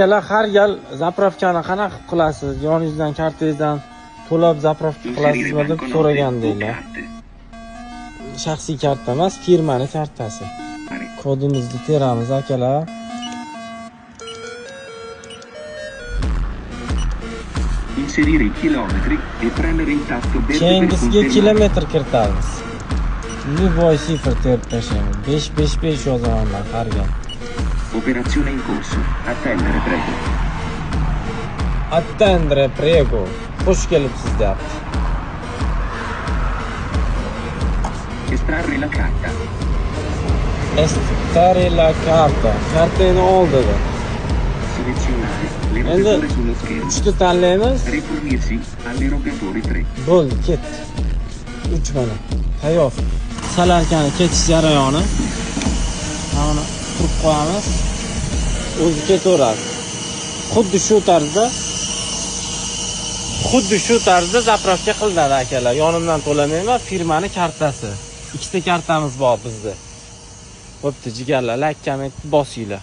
Har gal zapravkani qanaqa qilasiz? Yoningizdan kartangizdan to'lab zapravka qilasizmi deb so'ragandinglar. Shaxsiy karta emas, firmani kartasi. Kodimizni teramiz akalar. Inserire i chilometri e premere il tasto verde per Keyingisiga confermare. kilometr kiritamiz. Любой sifr terib tashlaymiz. 555 yozaman men har gal. Operazione in corso. Attendere, prego. Attendere prego. Xush kelibsiz deyapti. Estrarre la carta. Estrarre la carta. Kartani ol dedi. Selezionare Endi l'erogatore sullo schermo. 3 ta tanlaymiz. Rifornirsi all'erogatore 3. Bo'ldi, ketdi. 3 mana. Tayyor. Salarkani ketish jarayoni. Mana turib qo'yamiz. O'zi ketaveradi. Xuddi shu tarzda zapravka qilinadi akalar. Yonimdan to'lamayman, firmani kartasi. Ikkita kartamiz bor bizda. Bo'pti, jigarlar, like, komment bosinglar.